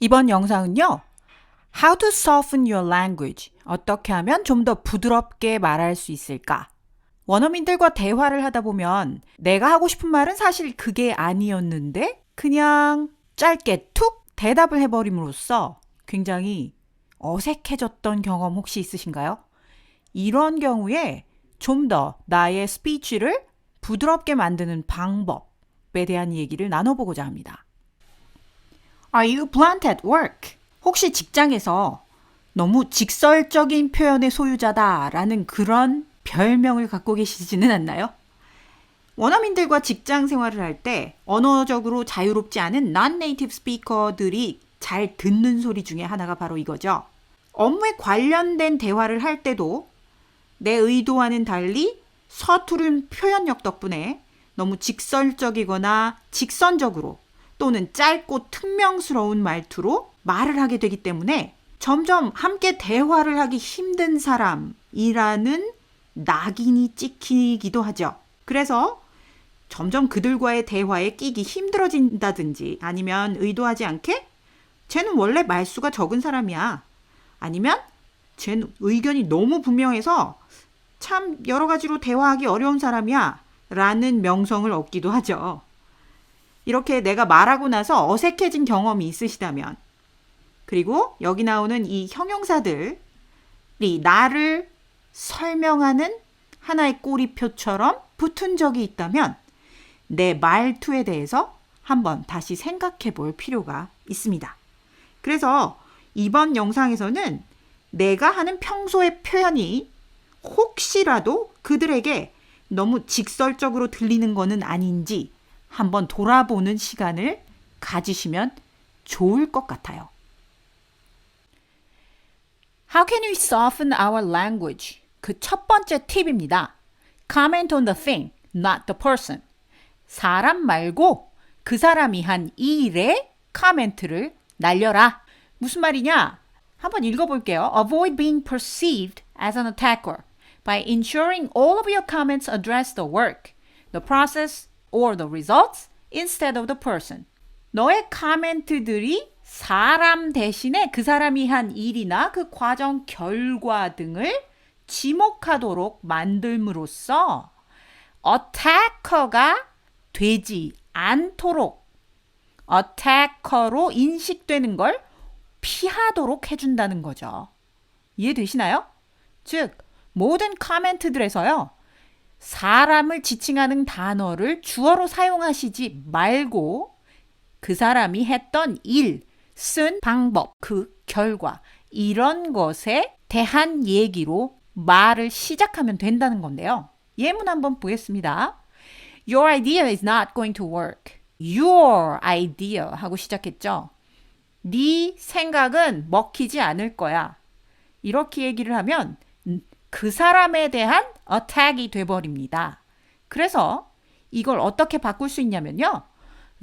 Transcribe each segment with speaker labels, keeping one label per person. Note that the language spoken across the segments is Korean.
Speaker 1: 이번 영상은요. How to soften your language. 어떻게 하면 좀 더 부드럽게 말할 수 있을까? 원어민들과 대화를 하다 보면 내가 하고 싶은 말은 사실 그게 아니었는데 그냥 짧게 툭 대답을 해버림으로써 굉장히 어색해졌던 경험 혹시 있으신가요? 이런 경우에 좀 더 나의 스피치를 부드럽게 만드는 방법에 대한 얘기를 나눠보고자 합니다. Are you blunt at work? 혹시 직장에서 너무 직설적인 표현의 소유자다라는 그런 별명을 갖고 계시지는 않나요? 원어민들과 직장 생활을 할 때 언어적으로 자유롭지 않은 non-native 스피커들이 잘 듣는 소리 중에 하나가 바로 이거죠. 업무에 관련된 대화를 할 때도 내 의도와는 달리 서투른 표현력 덕분에 너무 직설적이거나 직선적으로 또는 짧고 퉁명스러운 말투로 말을 하게 되기 때문에 점점 함께 대화를 하기 힘든 사람이라는 낙인이 찍히기도 하죠. 그래서 점점 그들과의 대화에 끼기 힘들어진다든지 아니면 의도하지 않게 쟤는 원래 말수가 적은 사람이야. 아니면 쟤는 의견이 너무 분명해서 참 여러 가지로 대화하기 어려운 사람이야 라는 명성을 얻기도 하죠. 이렇게 내가 말하고 나서 어색해진 경험이 있으시다면 그리고 여기 나오는 이 형용사들이 나를 설명하는 하나의 꼬리표처럼 붙은 적이 있다면 내 말투에 대해서 한번 다시 생각해 볼 필요가 있습니다. 그래서 이번 영상에서는 내가 하는 평소의 표현이 혹시라도 그들에게 너무 직설적으로 들리는 것은 아닌지 한번 돌아보는 시간을 가지시면 좋을 것 같아요. How can we soften our language? 그 첫 번째 팁입니다. Comment on the thing, not the person. 사람 말고 그 사람이 한 일에 코멘트를 날려라. 무슨 말이냐? 한번 읽어볼게요. Avoid being perceived as an attacker by ensuring all of your comments address the work, the process, or the results instead of the person. 너의 코멘트들이 사람 대신에 그 사람이 한 일이나 그 과정 결과 등을 지목하도록 만들므로써 attacker가 되지 않도록 attacker로 인식되는 걸 피하도록 해준다는 거죠. 이해되시나요? 즉 모든 코멘트들에서요. 사람을 지칭하는 단어를 주어로 사용하시지 말고 그 사람이 했던 일, 쓴 방법, 그 결과 이런 것에 대한 얘기로 말을 시작하면 된다는 건데요. 예문 한번 보겠습니다. Your idea is not going to work. Your idea 하고 시작했죠. 네 생각은 먹히지 않을 거야. 이렇게 얘기를 하면 그 사람에 대한 attack이 돼버립니다. 그래서 이걸 어떻게 바꿀 수 있냐면요.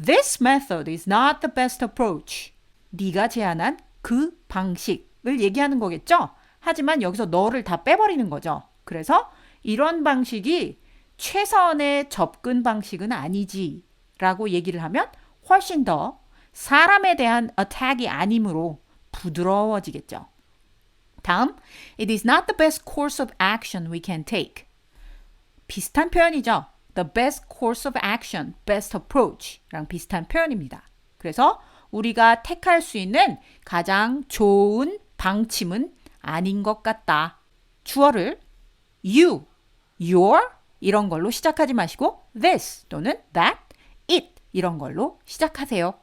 Speaker 1: This method is not the best approach. 네가 제안한 그 방식을 얘기하는 거겠죠. 하지만 여기서 너를 다 빼버리는 거죠. 그래서 이런 방식이 최선의 접근 방식은 아니지 라고 얘기를 하면 훨씬 더 사람에 대한 attack이 아니므로 부드러워지겠죠. 다음, it is not the best course of action we can take. 비슷한 표현이죠. The best course of action, best approach 랑 비슷한 표현입니다. 그래서 우리가 택할 수 있는 가장 좋은 방침은 아닌 것 같다. 주어를 you, your 이런 걸로 시작하지 마시고 this 또는 that, it 이런 걸로 시작하세요.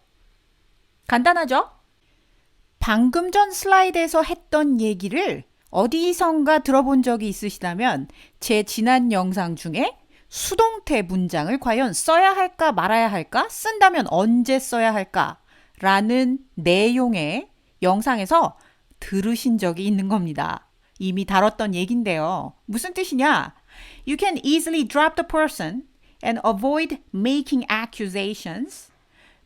Speaker 1: 간단하죠? 방금 전 슬라이드에서 했던 얘기를 어디선가 들어본 적이 있으시다면 제 지난 영상 중에 수동태 문장을 과연 써야 할까 말아야 할까? 쓴다면 언제 써야 할까? 라는 내용의 영상에서 들으신 적이 있는 겁니다. 이미 다뤘던 얘긴데요. 무슨 뜻이냐? You can easily drop the person and avoid making accusations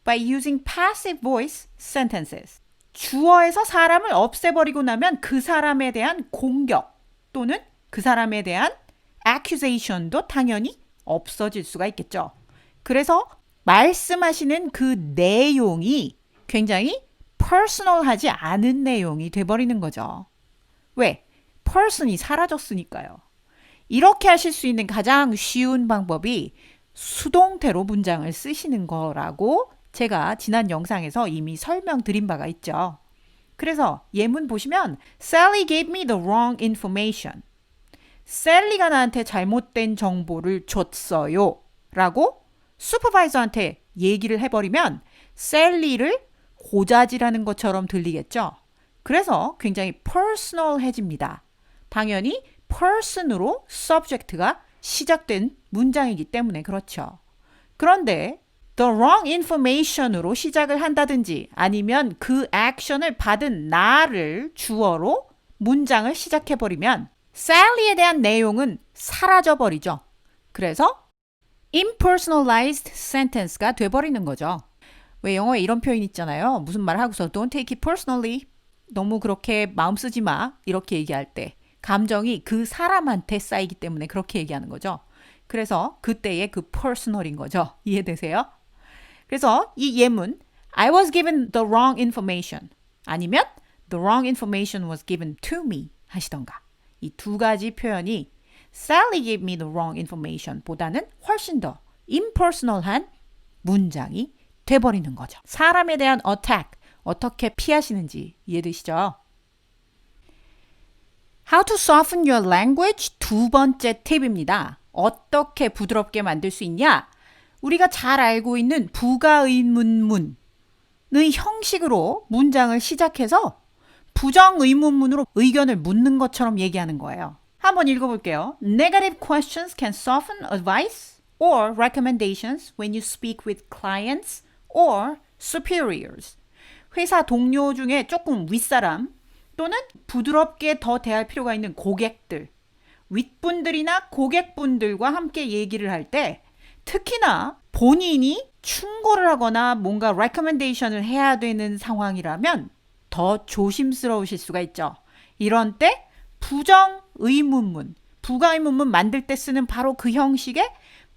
Speaker 1: by using passive voice sentences. 주어에서 사람을 없애버리고 나면 그 사람에 대한 공격 또는 그 사람에 대한 accusation도 당연히 없어질 수가 있겠죠. 그래서 말씀하시는 그 내용이 굉장히 퍼스널하지 않은 내용이 돼버리는 거죠. 왜? person이 사라졌으니까요. 이렇게 하실 수 있는 가장 쉬운 방법이 수동태로 문장을 쓰시는 거라고 제가 지난 영상에서 이미 설명드린 바가 있죠. 그래서 예문 보시면 Sally gave me the wrong information. 셀리가 나한테 잘못된 정보를 줬어요. 라고 슈퍼바이저한테 얘기를 해버리면 셀리를 고자질하는 것처럼 들리겠죠. 그래서 굉장히 퍼스널해집니다. 당연히 person으로 subject가 시작된 문장이기 때문에 그렇죠. 그런데 the wrong information으로 시작을 한다든지 아니면 그 액션을 받은 나를 주어로 문장을 시작해버리면 Sally에 대한 내용은 사라져버리죠. 그래서 impersonalized sentence가 돼버리는 거죠. 왜 영어에 이런 표현 있잖아요. 무슨 말 하고서 don't take it personally. 너무 그렇게 마음 쓰지 마. 이렇게 얘기할 때 감정이 그 사람한테 쌓이기 때문에 그렇게 얘기하는 거죠. 그래서 그때의 그 personal인 거죠. 이해되세요? 그래서 이 예문 I was given the wrong information 아니면 the wrong information was given to me 하시던가 이 두 가지 표현이 Sally gave me the wrong information 보다는 훨씬 더 impersonal한 문장이 돼버리는 거죠. 사람에 대한 attack 어떻게 피하시는지 이해되시죠? How to soften your language 두 번째 팁입니다. 어떻게 부드럽게 만들 수 있냐? 우리가 잘 알고 있는 부가의문문의 형식으로 문장을 시작해서 부정의문문으로 의견을 묻는 것처럼 얘기하는 거예요. 한번 읽어볼게요. Negative questions can soften advice or recommendations when you speak with clients or superiors. 회사 동료 중에 조금 윗사람 또는 부드럽게 더 대할 필요가 있는 고객들, 윗분들이나 고객분들과 함께 얘기를 할 때 특히나 본인이 충고를 하거나 뭔가 recommendation을 해야 되는 상황이라면 더 조심스러우실 수가 있죠. 이런 때 부정의문문, 부가의문문 만들 때 쓰는 바로 그 형식의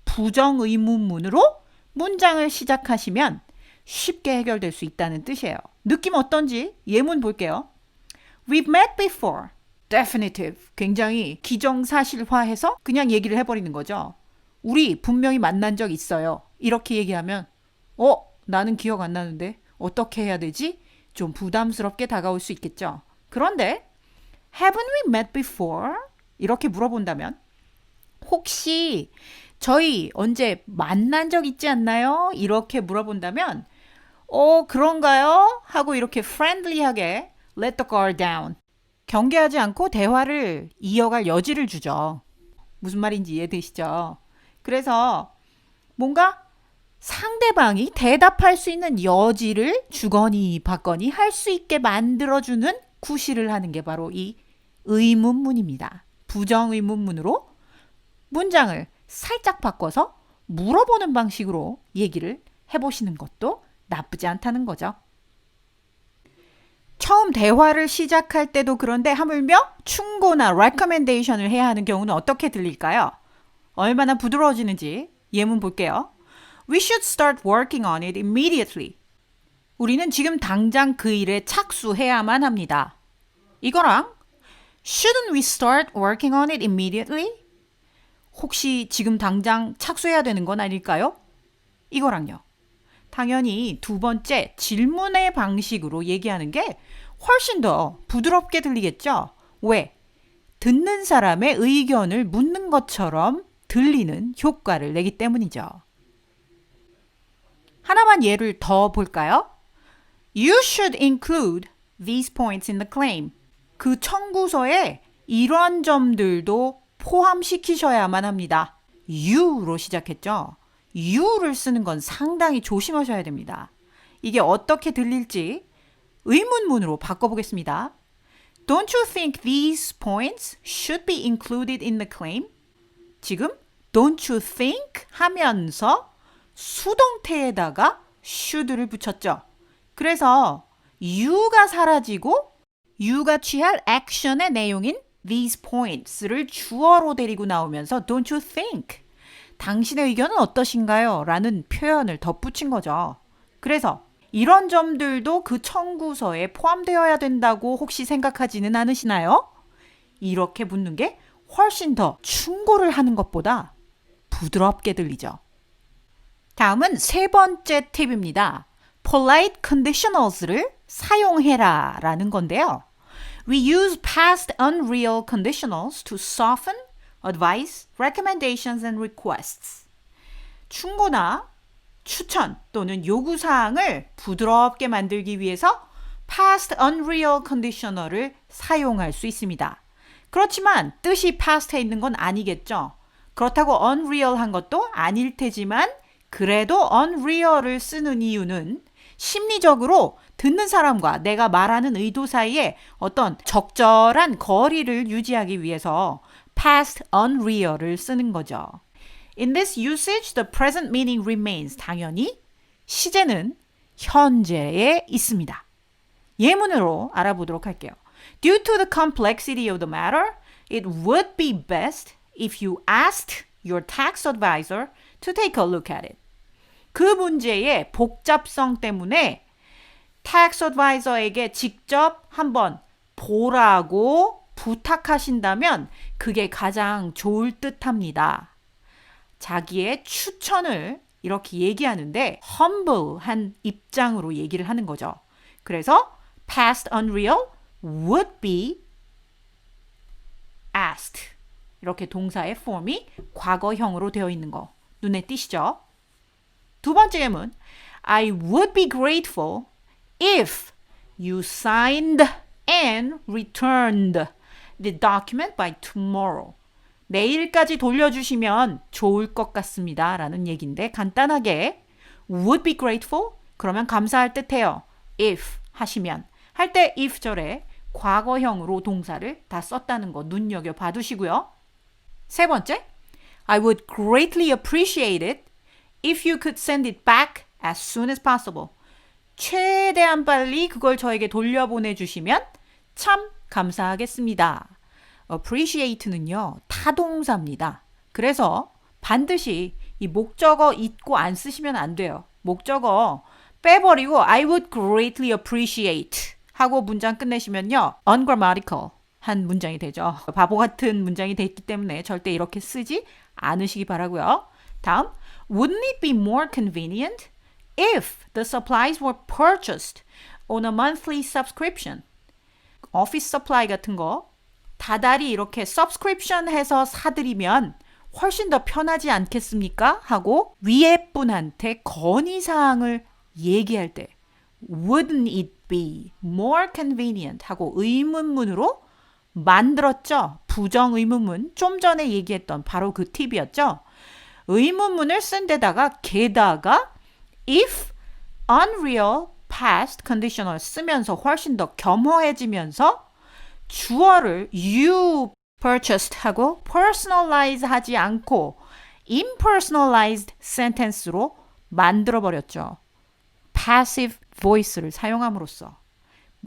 Speaker 1: 부정의문문으로 문장을 시작하시면 쉽게 해결될 수 있다는 뜻이에요. 느낌 어떤지 예문 볼게요. We've met before. Definitive. 굉장히 기정사실화해서 그냥 얘기를 해버리는 거죠. 우리 분명히 만난 적 있어요. 이렇게 얘기하면 나는 기억 안 나는데 어떻게 해야 되지? 좀 부담스럽게 다가올 수 있겠죠. 그런데 Haven't we met before? 이렇게 물어본다면 혹시 저희 언제 만난 적 있지 않나요? 이렇게 물어본다면 그런가요? 하고 이렇게 friendly하게 let the guard down. 경계하지 않고 대화를 이어갈 여지를 주죠. 무슨 말인지 이해되시죠? 그래서 뭔가 상대방이 대답할 수 있는 여지를 주거니 받거니 할 수 있게 만들어주는 구실을 하는 게 바로 이 의문문입니다. 부정의문문으로 문장을 살짝 바꿔서 물어보는 방식으로 얘기를 해보시는 것도 나쁘지 않다는 거죠. 처음 대화를 시작할 때도 그런데 하물며 충고나 recommendation을 해야 하는 경우는 어떻게 들릴까요? 얼마나 부드러워지는지 예문 볼게요. We should start working on it immediately. 우리는 지금 당장 그 일에 착수해야만 합니다. 이거랑 Shouldn't we start working on it immediately? 혹시 지금 당장 착수해야 되는 건 아닐까요? 이거랑요. 당연히 두 번째 질문의 방식으로 얘기하는 게 훨씬 더 부드럽게 들리겠죠? 왜? 듣는 사람의 의견을 묻는 것처럼 들리는 효과를 내기 때문이죠. 하나만 예를 더 볼까요? You should include these points in the claim. 그 청구서에 이런 점들도 포함시키셔야만 합니다. you로 시작했죠. you를 쓰는 건 상당히 조심하셔야 됩니다. 이게 어떻게 들릴지 의문문으로 바꿔보겠습니다. Don't you think these points should be included in the claim? 지금 don't you think 하면서 수동태에다가 should를 붙였죠. 그래서 you가 사라지고 you가 취할 액션의 내용인 these points를 주어로 데리고 나오면서 don't you think? 당신의 의견은 어떠신가요? 라는 표현을 덧붙인 거죠. 그래서 이런 점들도 그 청구서에 포함되어야 된다고 혹시 생각하지는 않으시나요? 이렇게 묻는 게 훨씬 더 충고를 하는 것보다 부드럽게 들리죠. 다음은 세 번째 팁입니다. polite conditionals를 사용해라 라는 건데요. We use past unreal conditionals to soften, advise, recommendations and requests. 충고나 추천 또는 요구사항을 부드럽게 만들기 위해서 past unreal conditional을 사용할 수 있습니다. 그렇지만 뜻이 past에 있는 건 아니겠죠. 그렇다고 unreal한 것도 아닐 테지만 그래도 unreal을 쓰는 이유는 심리적으로 듣는 사람과 내가 말하는 의도 사이에 어떤 적절한 거리를 유지하기 위해서 past unreal을 쓰는 거죠. In this usage, the present meaning remains. 당연히 시제는 현재에 있습니다. 예문으로 알아보도록 할게요. Due to the complexity of the matter, it would be best if you asked your tax advisor to take a look at it. 그 문제의 복잡성 때문에 tax advisor에게 직접 한번 보라고 부탁하신다면 그게 가장 좋을 듯합니다. 자기의 추천을 이렇게 얘기하는데 humble한 입장으로 얘기를 하는 거죠. 그래서 past unreal would be asked. 이렇게 동사의 폼이 과거형으로 되어 있는 거 눈에 띄시죠? 두 번째 예문 I would be grateful if you signed and returned the document by tomorrow. 내일까지 돌려주시면 좋을 것 같습니다. 라는 얘기인데 간단하게 would be grateful 그러면 감사할 듯해요. if 하시면 할 때 if 절에 과거형으로 동사를 다 썼다는 거 눈여겨 봐두시고요. 세 번째 I would greatly appreciate it if you could send it back as soon as possible. 최대한 빨리 그걸 저에게 돌려보내주시면 참 감사하겠습니다. appreciate는요, 타동사입니다. 그래서 반드시 이 목적어 잊고 안 쓰시면 안 돼요. 목적어 빼버리고 I would greatly appreciate 하고 문장 끝내시면요, ungrammatical 한 문장이 되죠. 바보 같은 문장이 됐기 때문에 절대 이렇게 쓰지 않으시기 바라고요. 다음, wouldn't it be more convenient if the supplies were purchased on a monthly subscription? 오피스 서플라이 같은 거 다달이 이렇게 subscription 해서 사드리면 훨씬 더 편하지 않겠습니까? 하고 위에 분한테 건의사항을 얘기할 때 wouldn't it be more convenient 하고 의문문으로 만들었죠. 부정의문문 좀 전에 얘기했던 바로 그 팁이었죠. 의문문을 쓴 데다가 게다가 if unreal past conditional 쓰면서 훨씬 더 겸허해지면서 주어를 you purchased 하고 personalize 하지 않고 impersonalized sentence로 만들어버렸죠. passive voice를 사용함으로써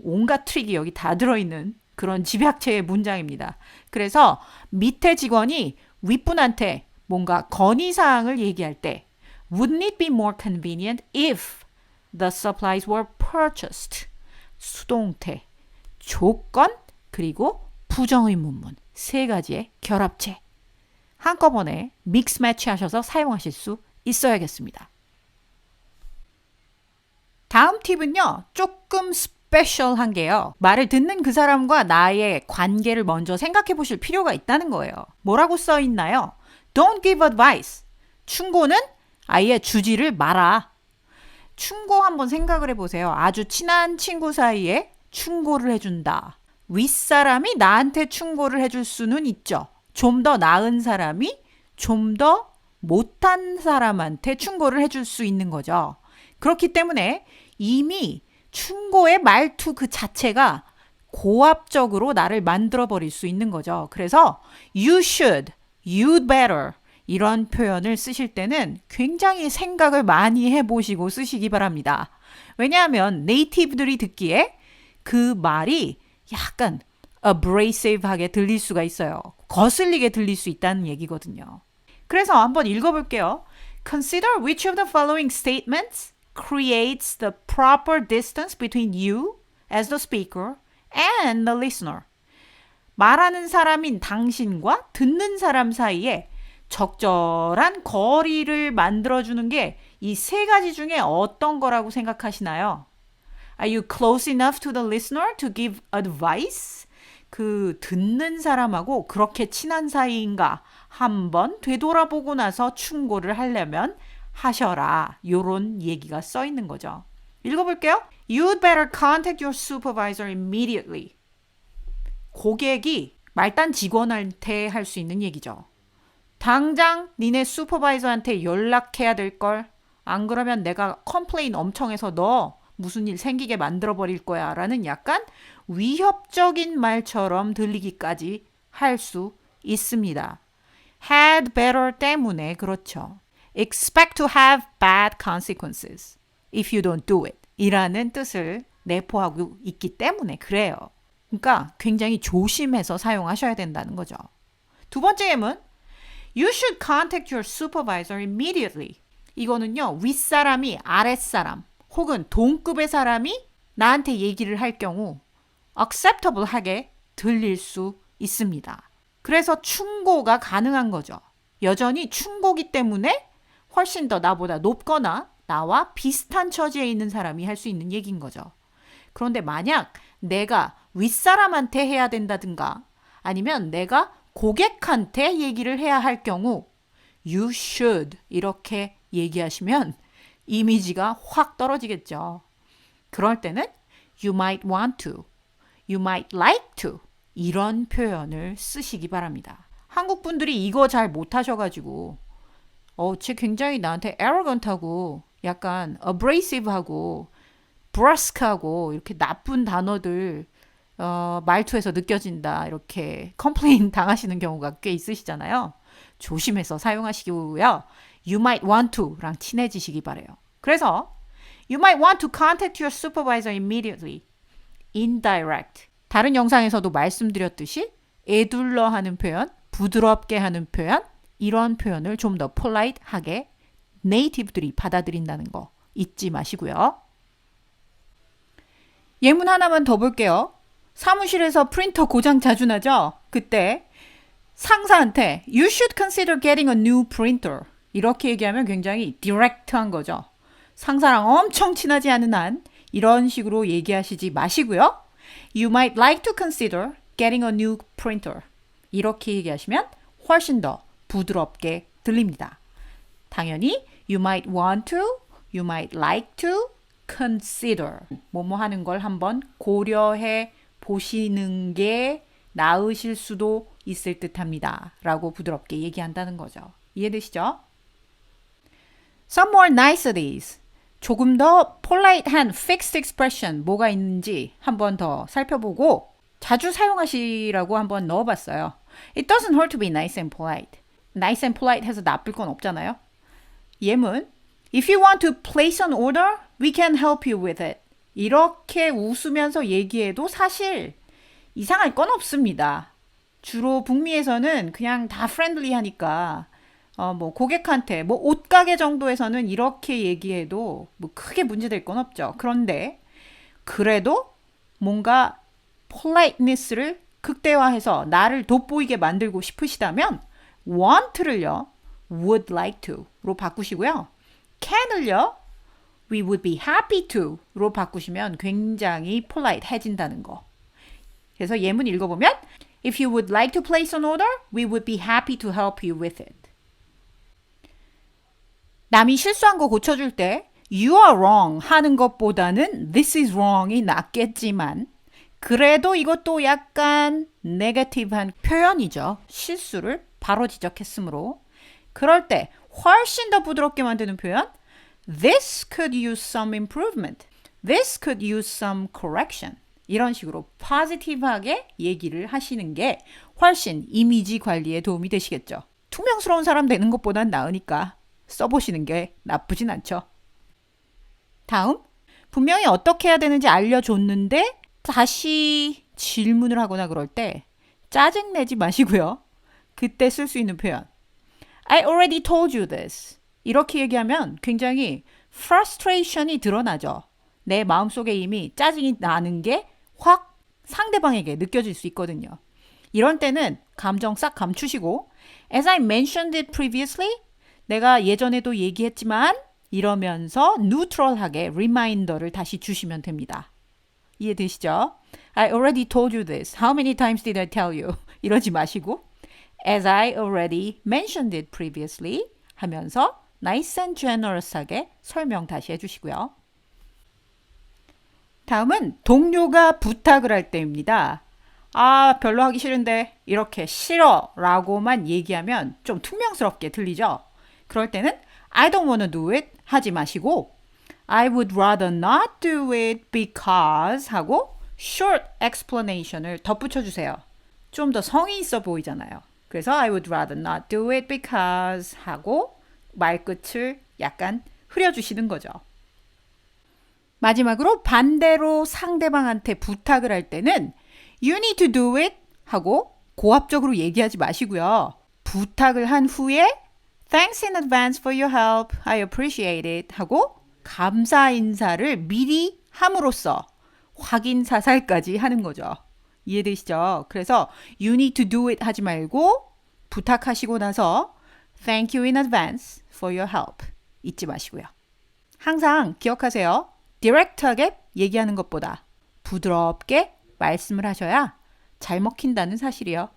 Speaker 1: 온갖 트릭이 여기 다 들어있는 그런 집약체의 문장입니다. 그래서 밑에 직원이 윗분한테 뭔가 건의사항을 얘기할 때 Wouldn't it be more convenient if the supplies were purchased? 수동태, 조건, 그리고 부정의문문 세 가지의 결합체. 한꺼번에 믹스 매치 하셔서 사용하실 수 있어야겠습니다. 다음 팁은요, 조금 스페셜한 게요. 말을 듣는 그 사람과 나의 관계를 먼저 생각해 보실 필요가 있다는 거예요. 뭐라고 써 있나요? Don't give advice. 충고는 아예 주지를 마라. 충고 한번 생각을 해보세요. 아주 친한 친구 사이에 충고를 해준다. 윗사람이 나한테 충고를 해줄 수는 있죠. 좀 더 나은 사람이 좀 더 못한 사람한테 충고를 해줄 수 있는 거죠. 그렇기 때문에 이미 충고의 말투 그 자체가 고압적으로 나를 만들어버릴 수 있는 거죠. 그래서 you should, you'd better 이런 표현을 쓰실 때는 굉장히 생각을 많이 해보시고 쓰시기 바랍니다. 왜냐하면 네이티브들이 듣기에 그 말이 약간 abrasive하게 들릴 수가 있어요. 거슬리게 들릴 수 있다는 얘기거든요. 그래서 한번 읽어볼게요. Consider which of the following statements creates the proper distance between you as the speaker and the listener. 말하는 사람인 당신과 듣는 사람 사이에 적절한 거리를 만들어주는 게 이 세 가지 중에 어떤 거라고 생각하시나요? Are you close enough to the listener to give advice? 그 듣는 사람하고 그렇게 친한 사이인가 한번 되돌아보고 나서 충고를 하려면 하셔라. 요런 얘기가 써 있는 거죠. 읽어볼게요. You'd better contact your supervisor immediately. 고객이 말단 직원한테 할 수 있는 얘기죠. 당장 니네 슈퍼바이저한테 연락해야 될걸. 안 그러면 내가 컴플레인 엄청 해서 너 무슨 일 생기게 만들어버릴 거야 라는 약간 위협적인 말처럼 들리기까지 할 수 있습니다. had better 때문에 그렇죠. expect to have bad consequences if you don't do it 이라는 뜻을 내포하고 있기 때문에 그래요. 그러니까 굉장히 조심해서 사용하셔야 된다는 거죠. 두 번째 예문 You should contact your supervisor immediately. 이거는요. 윗사람이 아랫사람 혹은 동급의 사람이 나한테 얘기를 할 경우 acceptable하게 들릴 수 있습니다. 그래서 충고가 가능한 거죠. 여전히 충고기 때문에 훨씬 더 나보다 높거나 나와 비슷한 처지에 있는 사람이 할 수 있는 얘기인 거죠. 그런데 만약 내가 윗사람한테 해야 된다든가 아니면 내가 고객한테 얘기를 해야 할 경우 you should 이렇게 얘기하시면 이미지가 확 떨어지겠죠. 그럴 때는 you might want to, you might like to 이런 표현을 쓰시기 바랍니다. 한국 분들이 이거 잘 못하셔가지고 쟤 굉장히 나한테 arrogant하고 약간 abrasive하고 brusque하고 이렇게 나쁜 단어들 말투에서 느껴진다 이렇게 컴플레인 당하시는 경우가 꽤 있으시잖아요. 조심해서 사용하시고요. You might want to랑 친해지시기 바래요. 그래서 You might want to contact your supervisor immediately. Indirect. 다른 영상에서도 말씀드렸듯이 에둘러 하는 표현, 부드럽게 하는 표현 이런 표현을 좀 더 polite하게 네이티브들이 받아들인다는 거 잊지 마시고요. 예문 하나만 더 볼게요. 사무실에서 프린터 고장 자주 나죠? 그때 상사한테 You should consider getting a new printer. 이렇게 얘기하면 굉장히 디렉트한 거죠. 상사랑 엄청 친하지 않은 한 이런 식으로 얘기하시지 마시고요. You might like to consider getting a new printer. 이렇게 얘기하시면 훨씬 더 부드럽게 들립니다. 당연히 You might want to, you might like to consider. 뭐뭐 하는 걸 한번 고려해 보시는 게 나으실 수도 있을 듯합니다. 라고 부드럽게 얘기한다는 거죠. 이해되시죠? Some more niceties. 조금 더 polite한 fixed expression 뭐가 있는지 한번 더 살펴보고 자주 사용하시라고 한번 넣어봤어요. It doesn't hurt to be nice and polite. Nice and polite 해서 나쁠 건 없잖아요. 예문 If you want to place an order, we can help you with it. 이렇게 웃으면서 얘기해도 사실 이상할 건 없습니다. 주로 북미에서는 그냥 다 프렌들리하니까 뭐 고객한테 뭐 옷가게 정도에서는 이렇게 얘기해도 뭐 크게 문제될 건 없죠. 그런데 그래도 뭔가 politeness를 극대화해서 나를 돋보이게 만들고 싶으시다면 want를요 would like to로 바꾸시고요. can을요 we would be happy to로 바꾸시면 굉장히 polite해진다는 거. 그래서 예문 읽어보면 If you would like to place an order, we would be happy to help you with it. 남이 실수한 거 고쳐줄 때 You are wrong 하는 것보다는 This is wrong이 낫겠지만 그래도 이것도 약간 네거티브한 표현이죠. 실수를 바로 지적했으므로 그럴 때 훨씬 더 부드럽게 만드는 표현 This could use some improvement. This could use some correction. 이런 식으로 포지티브하게 얘기를 하시는 게 훨씬 이미지 관리에 도움이 되시겠죠. 투명스러운 사람 되는 것보단 나으니까 써보시는 게 나쁘진 않죠. 다음, 분명히 어떻게 해야 되는지 알려줬는데 다시 질문을 하거나 그럴 때 짜증내지 마시고요. 그때 쓸 수 있는 표현 I already told you this. 이렇게 얘기하면 굉장히 frustration이 드러나죠. 내 마음속에 이미 짜증이 나는 게 확 상대방에게 느껴질 수 있거든요. 이런 때는 감정 싹 감추시고 as I mentioned it previously 내가 예전에도 얘기했지만 이러면서 뉴트럴하게 리마인더를 다시 주시면 됩니다. 이해되시죠? I already told you this. How many times did I tell you? 이러지 마시고 as I already mentioned it previously 하면서 nice and generous하게 설명 다시 해주시고요. 다음은 동료가 부탁을 할 때입니다. 아, 별로 하기 싫은데 이렇게 싫어 라고만 얘기하면 좀 퉁명스럽게 들리죠? 그럴 때는 I don't wanna do it 하지 마시고 I would rather not do it because 하고 short explanation을 덧붙여 주세요. 좀 더 성의 있어 보이잖아요. 그래서 I would rather not do it because 하고 말끝을 약간 흐려주시는 거죠. 마지막으로 반대로 상대방한테 부탁을 할 때는 You need to do it 하고 고압적으로 얘기하지 마시고요. 부탁을 한 후에 Thanks in advance for your help. I appreciate it 하고 감사 인사를 미리 함으로써 확인 사살까지 하는 거죠. 이해되시죠? 그래서 You need to do it 하지 말고 부탁하시고 나서 Thank you in advance for your help 잊지 마시고요. 항상 기억하세요. 디렉트하게 얘기하는 것보다 부드럽게 말씀을 하셔야 잘 먹힌다는 사실이요.